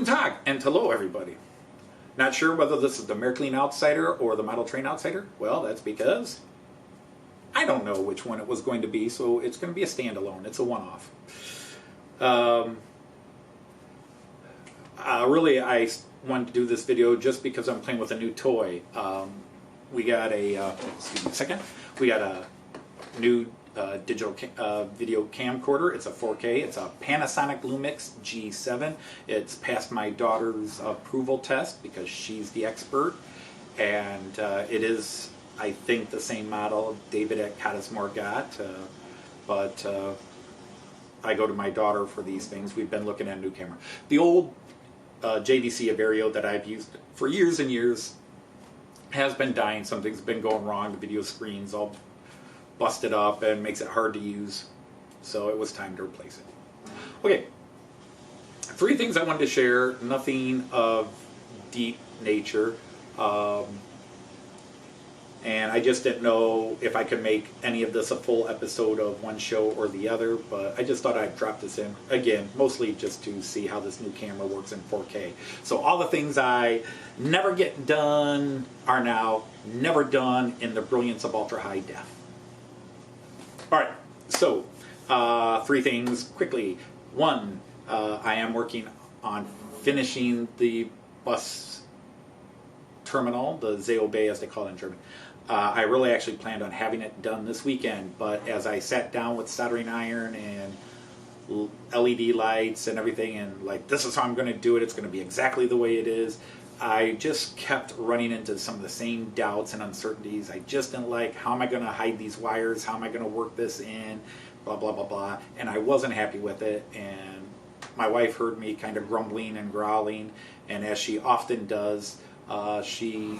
Guten Tag and hello everybody. Not sure whether this is the Marklin Outsider or the Model Train Outsider? Well, that's because I don't know which one it was going to be, so it's going to be a standalone. It's a one-off. Really, I wanted to do this video just because I'm playing with a new toy. We got a, excuse me a second, we got a new digital video camcorder. It's a 4K. It's a Panasonic Lumix G7. It's passed my daughter's approval test because she's the expert, and it is, I think, the same model David at Cottesmore got, but I go to my daughter for these things. We've been looking at a new camera. The old JVC Averio that I've used for years and years has been dying. Something's been going wrong. The video screen's all busted up and makes it hard to use, so it was time to replace it. Okay, 3 things I wanted to share, nothing of deep nature, and I just didn't know if I could make any of this a full episode of one show or the other, but I just thought I'd drop this in, again, mostly just to see how this new camera works in 4K. So all the things I never get done are now never done in the brilliance of ultra-high def. Alright, so 3 things quickly. 1, I am working on finishing the bus terminal, the ZOB as they call it in German. I really actually planned on having it done this weekend, but as I sat down with soldering iron and LED lights and everything, and like, this is how I'm going to do it, it's going to be exactly the way it is, I just kept running into some of the same doubts and uncertainties. I just didn't like, how am I going to hide these wires? How am I going to work this in? Blah, blah, blah, blah. And I wasn't happy with it. And my wife heard me kind of grumbling and growling. And as she often does, she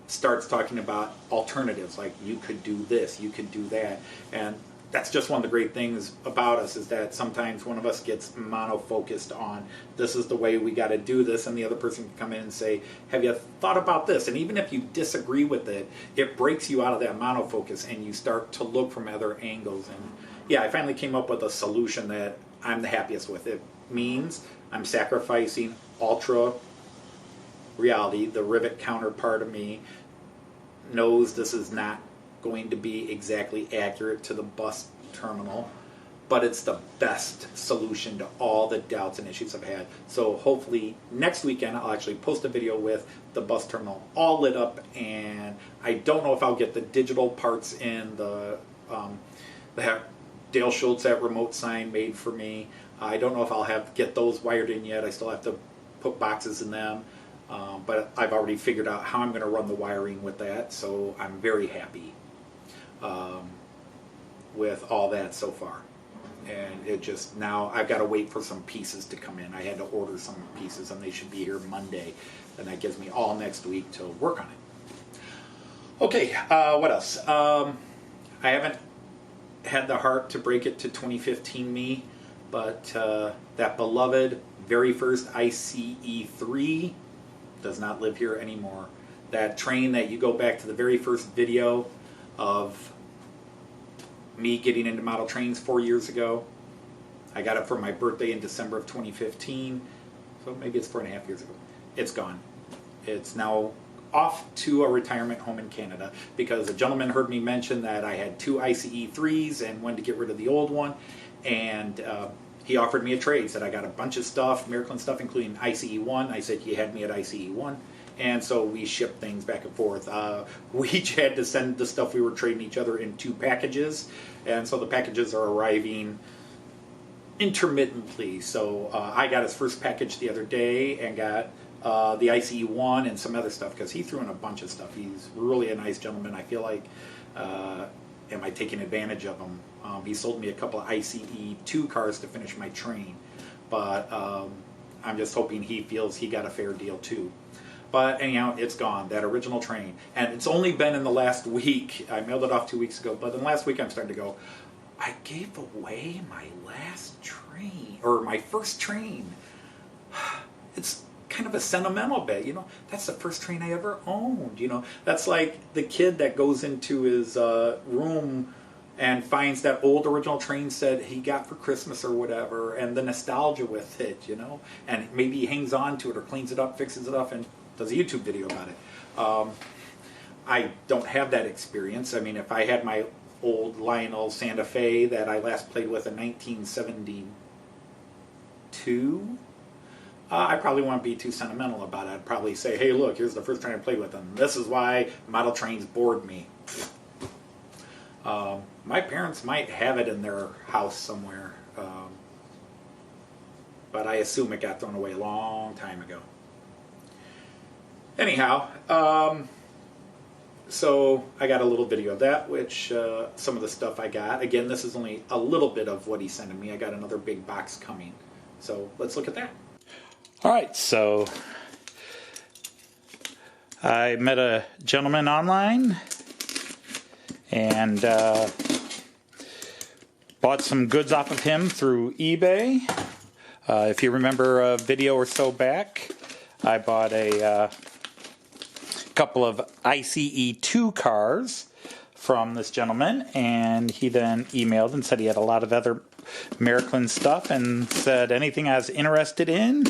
starts talking about alternatives. Like, you could do this, you could do that. And that's just one of the great things about us, is that sometimes one of us gets mono-focused on, this is the way we got to do this, and the other person can come in and say, have you thought about this? And even if you disagree with it, it breaks you out of that mono-focus, and you start to look from other angles. And yeah, I finally came up with a solution that I'm the happiest with. It means I'm sacrificing ultra reality. The rivet counterpart of me knows this is not going to be exactly accurate to the bus terminal, but it's the best solution to all the doubts and issues I've had. So hopefully next weekend I'll actually post a video with the bus terminal all lit up, and I don't know if I'll get the digital parts in, the Dale Schultz that remote sign made for me. I don't know if I'll get those wired in yet. I still have to put boxes in them. But I've already figured out how I'm going to run the wiring with that, so I'm very happy with all that so far. And it just, now I've got to wait for some pieces to come in. I had to order some pieces, and they should be here Monday, and that gives me all next week to work on it. Okay, what else? I haven't had the heart to break it to 2015 me, but that beloved very first ICE3 does not live here anymore. That train that you go back to the very first video of me getting into model trains 4 years ago. I got it for my birthday in December of 2015, so maybe it's 4.5 years ago. It's gone. It's now off to a retirement home in Canada, because a gentleman heard me mention that I had 2 ICE3s and wanted to get rid of the old one, and he offered me a trade. Said I got a bunch of stuff, Marklin stuff, including ICE1. I said, you had me at ICE1. And so we shipped things back and forth. We each had to send the stuff we were trading each other in 2 packages. And so the packages are arriving intermittently. So I got his first package the other day and got the ICE1 and some other stuff, because he threw in a bunch of stuff. He's really a nice gentleman. I feel like, am I taking advantage of him? He sold me a couple of ICE2 cars to finish my train. But I'm just hoping he feels he got a fair deal too. But anyhow, it's gone, that original train. And it's only been in the last week. I mailed it off 2 weeks ago, but in the last week I'm starting to go, I gave away my last train, or my first train. It's kind of a sentimental bit, you know. That's the first train I ever owned, you know. That's like the kid that goes into his room and finds that old original train set he got for Christmas or whatever, and the nostalgia with it, you know, and maybe he hangs on to it or cleans it up, fixes it up, and does a YouTube video about it. I don't have that experience. I mean, if I had my old Lionel Santa Fe that I last played with in 1972, I probably wouldn't be too sentimental about it. I'd probably say, hey, look, here's the first train I played with, and this is why model trains bored me. My parents might have it in their house somewhere, but I assume it got thrown away a long time ago. Anyhow, so I got a little video of that, which some of the stuff I got. Again, this is only a little bit of what he sent me. I got another big box coming. So let's look at that. All right, so I met a gentleman online and bought some goods off of him through eBay. If you remember a video or so back, I bought a couple of ICE2 cars from this gentleman, and he then emailed and said he had a lot of other Marklin stuff and said anything I was interested in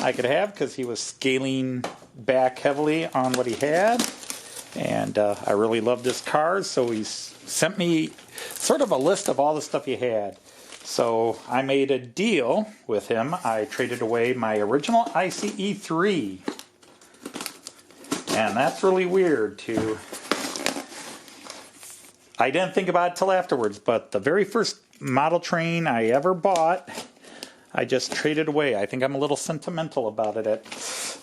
I could have, because he was scaling back heavily on what he had. And I really loved his cars, so he sent me sort of a list of all the stuff he had. So I made a deal with him. I traded away my original ICE3. And that's really weird too. I didn't think about it till afterwards, but the very first model train I ever bought, I just traded away. I think I'm a little sentimental about it at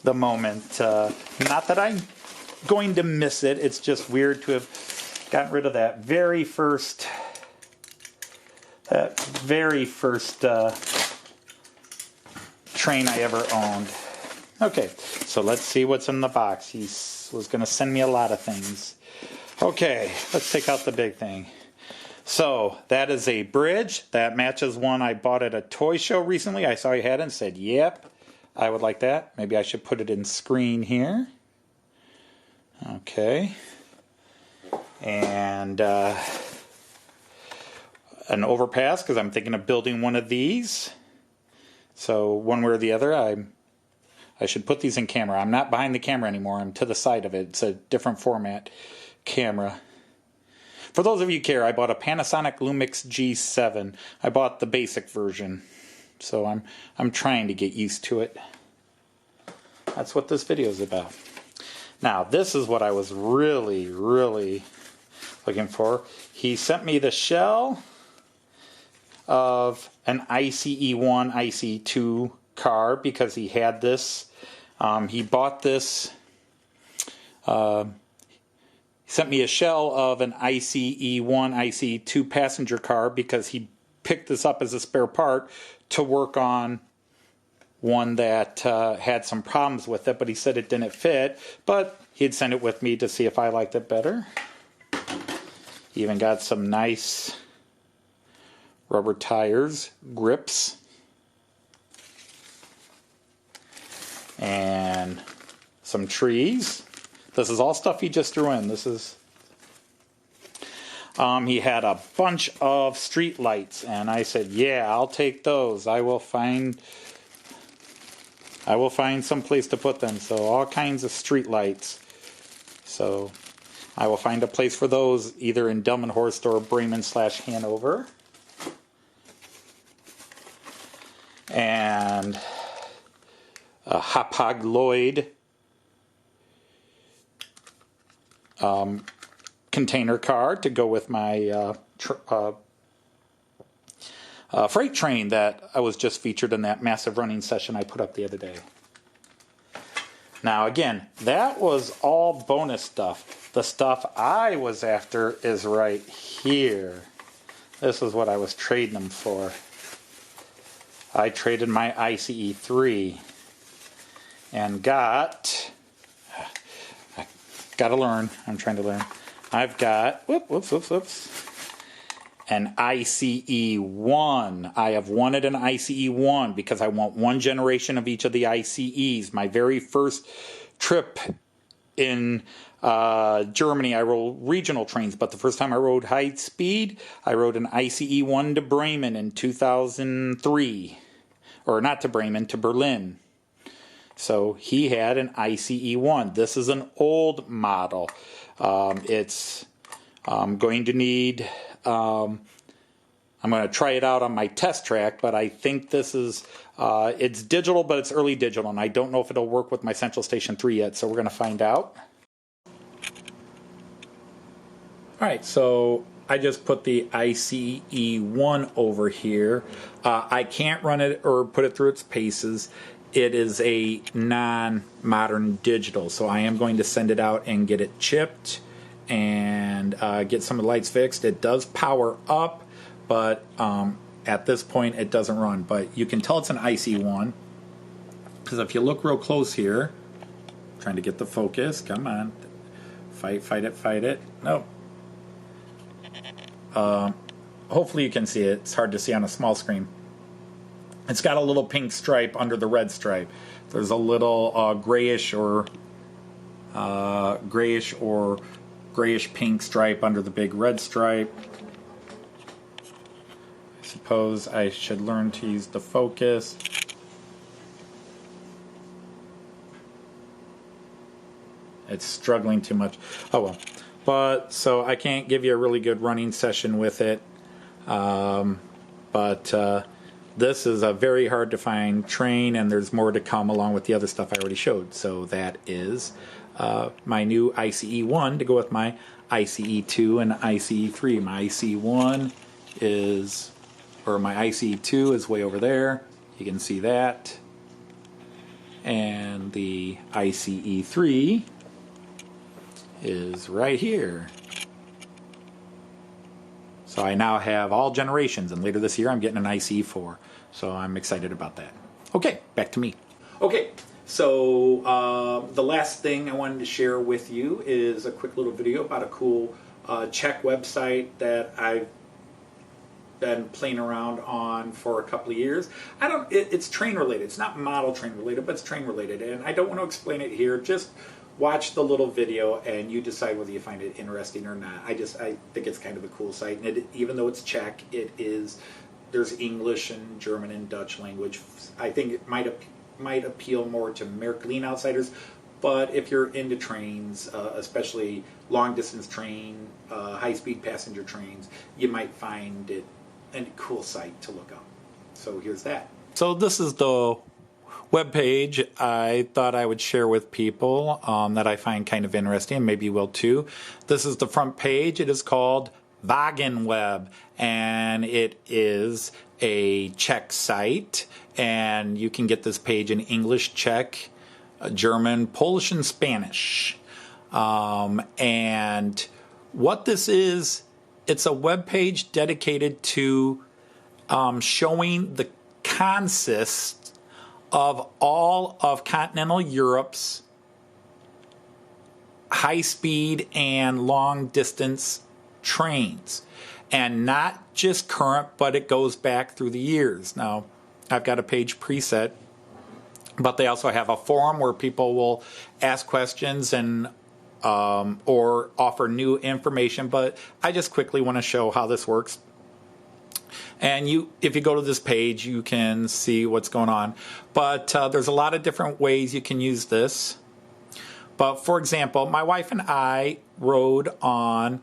the moment. Not that I'm going to miss it. It's just weird to have gotten rid of that very first train I ever owned. Okay, so let's see what's in the box. He was going to send me a lot of things. Okay, let's take out the big thing. So that is a bridge that matches one I bought at a toy show recently. I saw he had it and said, yep, I would like that. Maybe I should put it in screen here. Okay. And an overpass, because I'm thinking of building one of these. So one way or the other, I should put these in camera. I'm not behind the camera anymore. I'm to the side of it. It's a different format camera. For those of you who care, I bought a Panasonic Lumix G7. I bought the basic version. So I'm trying to get used to it. That's what this video is about. Now, this is what I was really, really looking for. He sent me the shell of an ICE1, ICE2 car because he had this. He bought this. He sent me a shell of an ICE1, ICE2 passenger car because he picked this up as a spare part to work on one that had some problems with it, but he said it didn't fit, but he'd send it with me to see if I liked it better. He even got some nice rubber tires, grips, and some trees. This is all stuff he just threw in. This is he had a bunch of street lights, and I said, yeah, I'll take those. I will find some place to put them. So all kinds of street lights. So I will find a place for those either in Delmenhorst or Bremen/Hanover. And a Hapag-Lloyd container car to go with my freight train that I was just featured in that massive running session I put up the other day. Now again, that was all bonus stuff. The stuff I was after is right here. This is what I was trading them for. I traded my ICE3 and got... Gotta learn. I'm trying to learn. I've got an ICE1. I have wanted an ICE1 because I want one generation of each of the ICEs. My very first trip in Germany, I rode regional trains, but the first time I rode high speed, I rode an ICE 1 to Bremen in 2003. Or not to Bremen, to Berlin. So he had an ICE 1. This is an old model. It's going to need... I'm going to try it out on my test track, but I think this is, it's digital, but it's early digital, and I don't know if it'll work with my Central Station 3 yet, so we're going to find out. Alright, so I just put the ICE 1 over here. I can't run it or put it through its paces. It is a non-modern digital, so I am going to send it out and get it chipped and get some of the lights fixed. It does power up, but at this point it doesn't run. But you can tell it's an ICE 1 because if you look real close here, trying to get the focus, come on, fight it, nope. Hopefully you can see it. It's hard to see on a small screen. It's got a little pink stripe under the red stripe. There's a little grayish pink stripe under the big red stripe. I suppose I should learn to use the focus. It's struggling too much. Oh well. But so I can't give you a really good running session with it. This is a very hard to find train, and there's more to come along with the other stuff I already showed. So that is my new ICE 1 to go with my ICE 2 and ICE 3. My ICE 1 is, or my ICE 2 is way over there. You can see that. And the ICE 3 is right here. So I now have all generations, and later this year I'm getting an ICE 4. So I'm excited about that. Okay, back to me. Okay, so the last thing I wanted to share with you is a quick little video about a cool Czech website that I've been playing around on for a couple of years. It's train related. It's not model train related, but it's train related, and I don't want to explain it here. Just watch the little video and you decide whether you find it interesting or not. I think it's kind of a cool site, and even though it's Czech, there's English and German and Dutch language. I think it might appeal more to Marklin Outsiders, but if you're into trains, especially long distance train, high speed passenger trains, you might find it a cool site to look up. So here's that. So this is the web page I thought I would share with people that I find kind of interesting, maybe you will too. This is the front page. It is called VagonWEB, and it is a Czech site, and you can get this page in English, Czech, German, Polish, and Spanish. And what this is, it's a web page dedicated to showing the consist of all of continental Europe's high-speed and long-distance trains, and not just current, but it goes back through the years. Now, I've got a page preset, but they also have a forum where people will ask questions and or offer new information, but I just quickly want to show how this works. And if you go to this page, you can see what's going on. But there's a lot of different ways you can use this. But for example, my wife and I rode on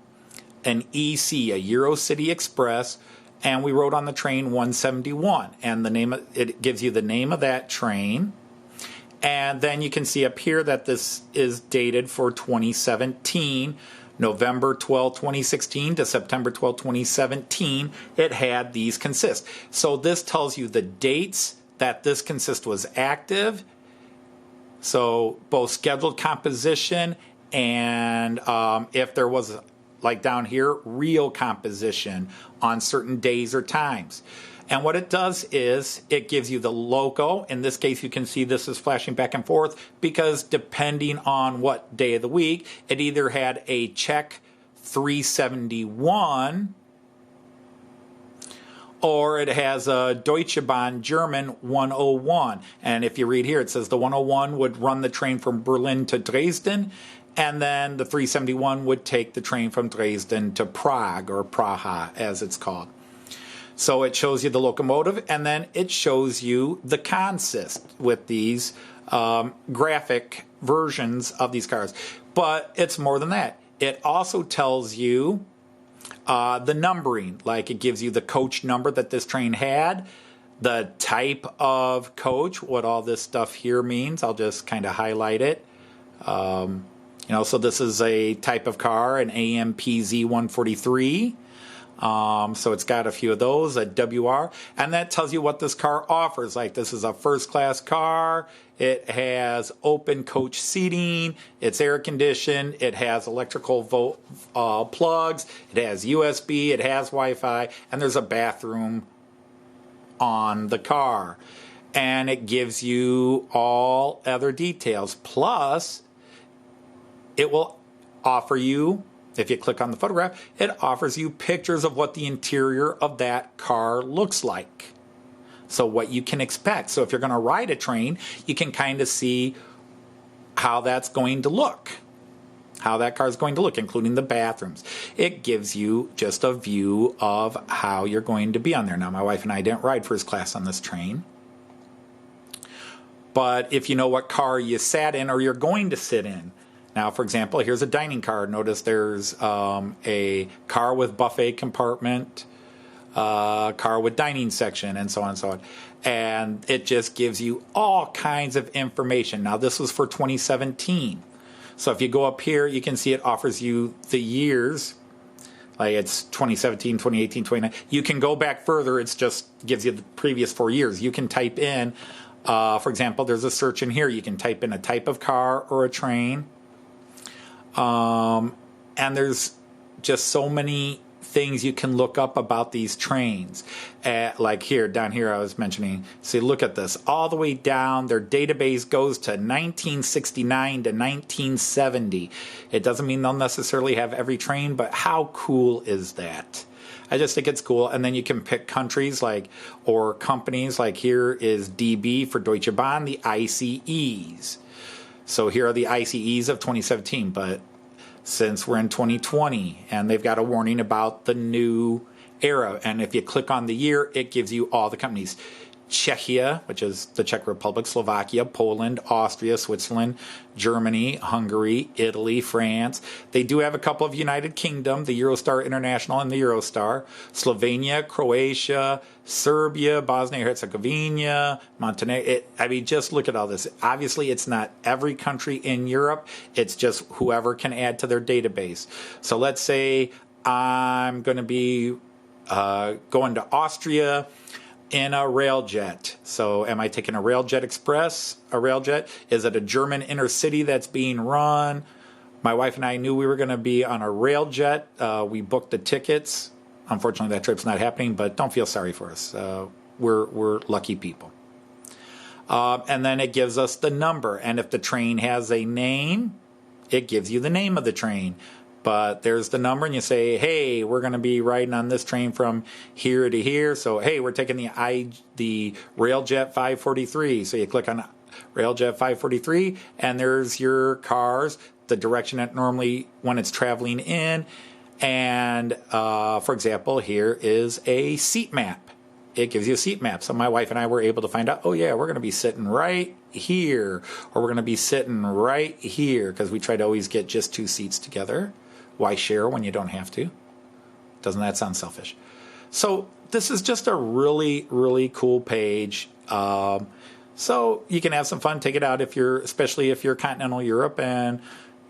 an EC, a Eurocity Express, and we rode on the train 171. And it gives you the name of that train. And then you can see up here that this is dated for 2017. November 12, 2016 to September 12, 2017, it had these consist. So this tells you the dates that this consist was active. So both scheduled composition and if there was, like down here, real composition on certain days or times. And what it does is it gives you the loco. In this case, you can see this is flashing back and forth because depending on what day of the week, it either had a Czech 371 or it has a Deutsche Bahn German 101. And if you read here, it says the 101 would run the train from Berlin to Dresden, And then the 371 would take the train from Dresden to Prague, or Praha as it's called. So it shows you the locomotive, and then it shows you the consist with these graphic versions of these cars. But it's more than that. It also tells you the numbering, like it gives you the coach number that this train had, the type of coach, what all this stuff here means. I'll just kind of highlight it. So this is a type of car, an AMPZ 143. So it's got a few of those, a WR, and that tells you what this car offers. Like, this is a first class car. It has open coach seating. It's air conditioned. It has electrical plugs. It has USB. It has Wi-Fi, and there's a bathroom on the car. And it gives you all other details. Plus, it will offer you, if you click on the photograph, it offers you pictures of what the interior of that car looks like. So what you can expect. So if you're going to ride a train, you can kind of see how that's going to look. How that car is going to look, including the bathrooms. It gives you just a view of how you're going to be on there. Now, my wife and I didn't ride first class on this train. But if you know what car you sat in or you're going to sit in. Now, for example, here's a dining car. Notice there's a car with buffet compartment, car with dining section, and so on and so on. And it just gives you all kinds of information. Now, this was for 2017. So if you go up here, you can see it offers you the years. Like, it's 2017, 2018, 2019. You can go back further. It just gives you the previous 4 years. You can type in, for example, there's a search in here. You can type in a type of car or a train. And there's just so many things you can look up about these trains. Like here, down here I was mentioning, see, look at this. All the way down, their database goes to 1969 to 1970. It doesn't mean they'll necessarily have every train, but how cool is that? I just think it's cool. And then you can pick countries or companies. Like here is DB for Deutsche Bahn, the ICEs. So here are the ICEs of 2017, but since we're in 2020, and they've got a warning about the new era, and if you click on the year, it gives you all the companies. Czechia, which is the Czech Republic, Slovakia, Poland, Austria, Switzerland, Germany, Hungary, Italy, France. They do have a couple of United Kingdom, the Eurostar International and the Eurostar. Slovenia, Croatia, Serbia, Bosnia-Herzegovina, Montenegro. Just look at all this. Obviously, it's not every country in Europe. It's just whoever can add to their database. So let's say I'm going to be going to Austria in a railjet. So am I taking a Railjet Express, a railjet? Is it a German intercity that's being run? My wife and I knew we were going to be on a railjet. We booked the tickets. Unfortunately, that trip's not happening, but don't feel sorry for us. We're lucky people. And then it gives us the number. And if the train has a name, it gives you the name of the train. But there's the number, and you say, hey, we're going to be riding on this train from here to here. So, hey, we're taking the Railjet 543. So you click on Railjet 543, and there's your cars, the direction it normally, when it's traveling in. And, for example, here is a seat map. It gives you a seat map. So my wife and I were able to find out, oh, yeah, we're going to be sitting right here, or we're going to be sitting right here, because we try to always get just 2 seats together. Why share when you don't have to? Doesn't that sound selfish? So this is just a really, really cool page. So you can have some fun, take it out especially if you're continental Europe, and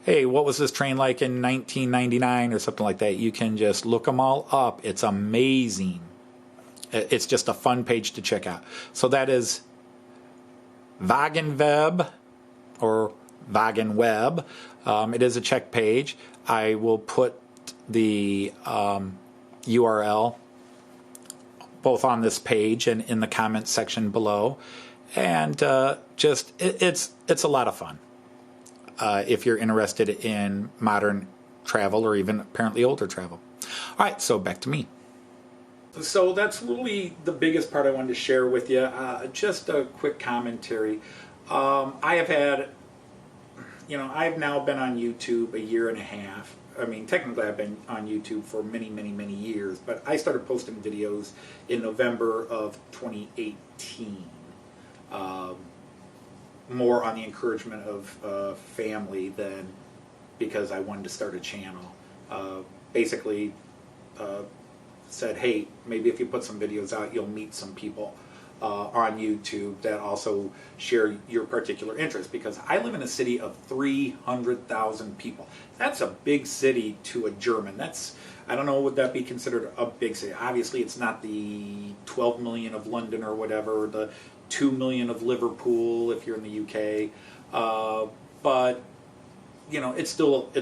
hey, what was this train like in 1999 or something like that? You can just look them all up. It's amazing. It's just a fun page to check out. So that is VagonWEB, or VagonWEB. It is a Czech page. I will put the URL both on this page and in the comments section below. And it's a lot of fun if you're interested in modern travel, or even apparently older travel. All right, so back to me. So that's really the biggest part I wanted to share with you. Just a quick commentary. I have had, you know, I've now been on YouTube a year and a half. I mean, technically I've been on YouTube for many, many, many years, but I started posting videos in November of 2018. More on the encouragement of family than because I wanted to start a channel. Basically said, hey, maybe if you put some videos out, you'll meet some people on YouTube that also share your particular interest, because I live in a city of 300,000 people. That's a big city to a German. That's, I don't know, would that be considered a big city? Obviously it's not the 12 million of London or whatever, the 2 million of Liverpool if you're in the UK, but you know, it's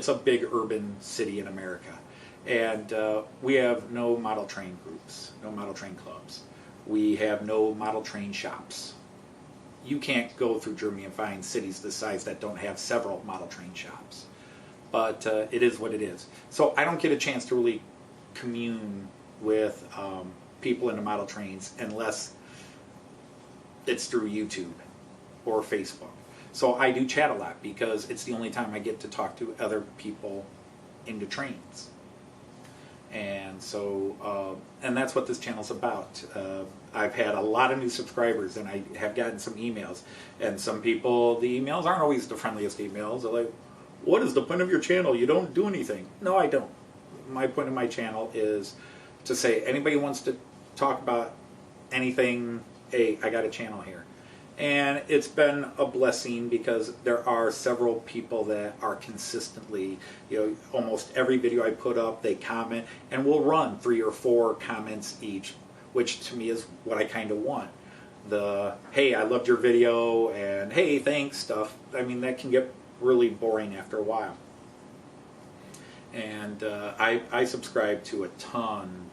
a big urban city in America. And we have no model train groups, no model train clubs. We have no model train shops. You can't go through Germany and find cities this size that don't have several model train shops. But it is what it is. So I don't get a chance to really commune with people into model trains unless it's through YouTube or Facebook. So I do chat a lot because it's the only time I get to talk to other people into trains. And so, and that's what this channel's about. I've had a lot of new subscribers, and I have gotten some emails. And some people, the emails aren't always the friendliest emails. They're like, what is the point of your channel? You don't do anything. No, I don't. My point of my channel is to say, anybody wants to talk about anything, hey, I got a channel here. And it's been a blessing because there are several people that are consistently, you know, almost every video I put up, they comment, and we'll run 3 or 4 comments each, which to me is what I kind of want. The, hey, I loved your video, and hey, thanks stuff. I mean, that can get really boring after a while. And I subscribe to a ton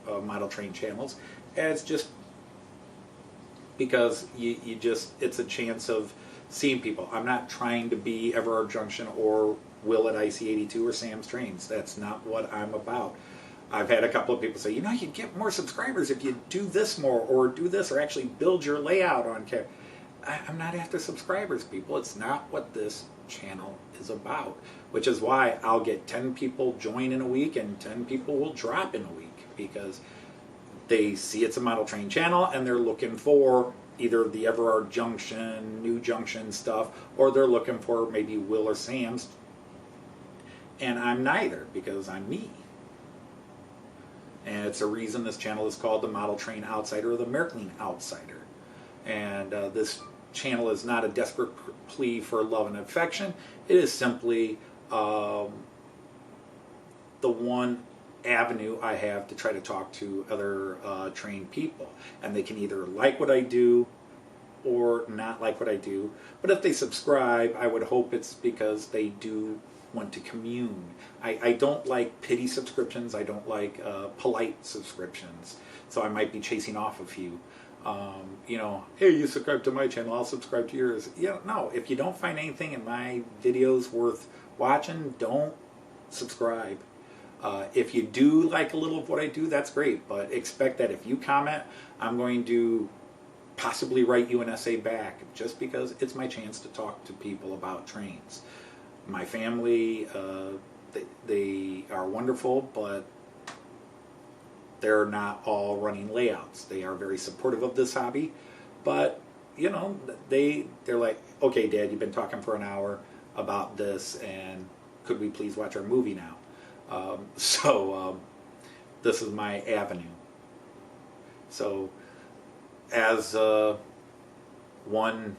of model train channels, and it's just because you just, it's a chance of seeing people. I'm not trying to be Everard Junction or Will at IC82 or Sam's Trains. That's not what I'm about. I've had a couple of people say, you know, you'd get more subscribers if you do this more, or do this, or actually build your layout on camera. I'm not after subscribers, people. It's not what this channel is about, which is why I'll get 10 people join in a week and 10 people will drop in a week, because they see it's a model train channel and they're looking for either the Everard Junction, New Junction stuff, or they're looking for maybe Will or Sam's. And I'm neither, because I'm me. And it's a reason this channel is called the Model Train Outsider, or the Marklin Outsider. And this channel is not a desperate plea for love and affection. It is simply the one avenue I have to try to talk to other trained people, and they can either like what I do or not like what I do. But if they subscribe, I would hope it's because they do want to commune. I don't like pity subscriptions. I don't like polite subscriptions, so I might be chasing off a few. You know, hey, you subscribe to my channel, I'll subscribe to yours. Yeah, no, if you don't find anything in my videos worth watching, don't subscribe. If you do like a little of what I do, that's great, but expect that if you comment, I'm going to possibly write you an essay back, just because it's my chance to talk to people about trains. My family, they are wonderful, but they're not all running layouts. They are very supportive of this hobby, but you know, they're like, okay, Dad, you've been talking for an hour about this, and could we please watch our movie now? So this is my avenue. So as one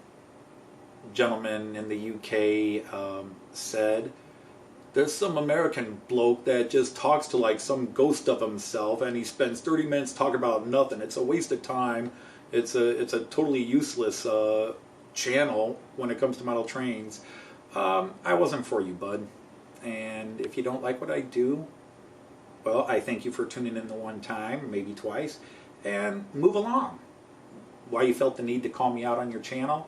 gentleman in the UK said, there's some American bloke that just talks to like some ghost of himself, and he spends 30 minutes talking about nothing. It's a waste of time. It's a totally useless channel when it comes to model trains. I wasn't for you, bud. And if you don't like what I do, well, I thank you for tuning in the one time, maybe twice, and move along. Why you felt the need to call me out on your channel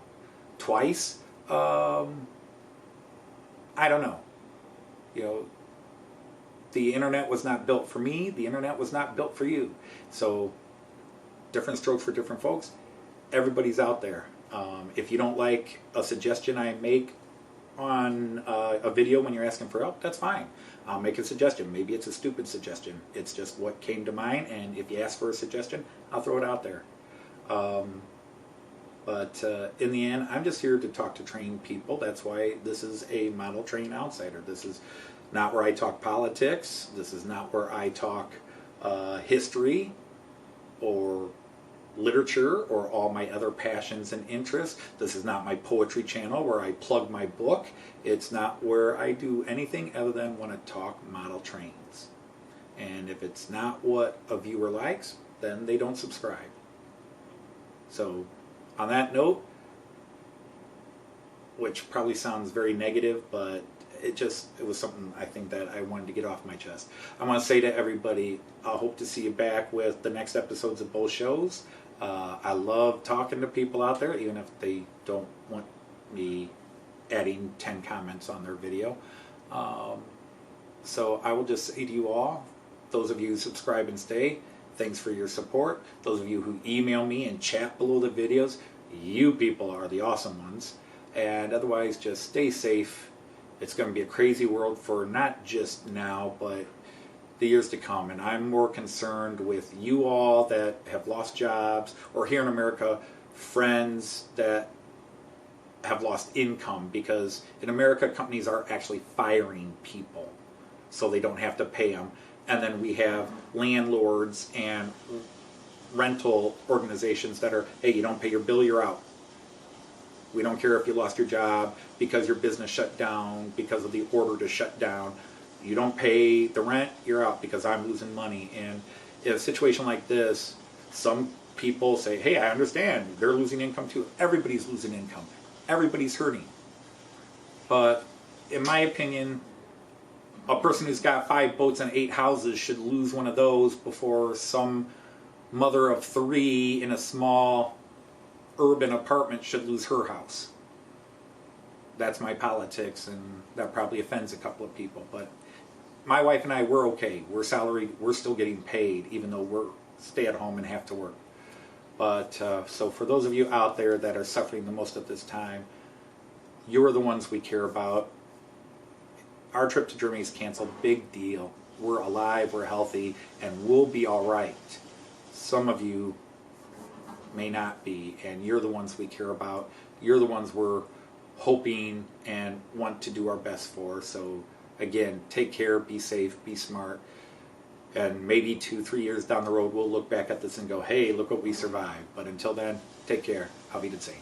twice, I don't know. You know, the internet was not built for me. The internet was not built for you. So, different strokes for different folks. Everybody's out there. If you don't like a suggestion I make, on a video when you're asking for help, that's fine. I'll make a suggestion. Maybe it's a stupid suggestion. It's just what came to mind, and if you ask for a suggestion, I'll throw it out there. But in the end, I'm just here to talk to trained people. That's why this is a Model Train Outsider. This is not where I talk politics. This is not where I talk history or literature or all my other passions and interests. This is not my poetry channel where I plug my book. It's not where I do anything other than want to talk model trains. And if it's not what a viewer likes, then they don't subscribe. So on that note, which probably sounds very negative, but it was something I think that I wanted to get off my chest. I want to say to everybody, I hope to see you back with the next episodes of both shows. I love talking to people out there, even if they don't want me adding 10 comments on their video. So I will just say to you all, those of you who subscribe and stay, thanks for your support. Those of you who email me and chat below the videos, you people are the awesome ones. And otherwise, just stay safe. It's going to be a crazy world for not just now, but the years to come. And I'm more concerned with you all that have lost jobs, or here in America, friends that have lost income, because in America, companies are actually firing people so they don't have to pay them. And then we have landlords and rental organizations that are, hey, you don't pay your bill, you're out. We don't care if you lost your job because your business shut down because of the order to shut down. You don't pay the rent, you're out because I'm losing money. And in a situation like this, some people say, hey, I understand, they're losing income too. Everybody's losing income. Everybody's hurting. But in my opinion, a person who's got 5 boats and 8 houses should lose one of those before some mother of 3 in a small urban apartment should lose her house. That's my politics, and that probably offends a couple of people. But my wife and I, we're okay. We're salaried. We're still getting paid, even though we're stay at home and have to work. But so for those of you out there that are suffering the most at this time, you're the ones we care about. Our trip to Germany is canceled. Big deal. We're alive, we're healthy, and we'll be all right. Some of you may not be, and you're the ones we care about. You're the ones we're hoping and want to do our best for. So again, take care, be safe, be smart, and maybe 2-3 years down the road we'll look back at this and go, hey, look what we survived. But until then, take care. Auf Wiedersehen.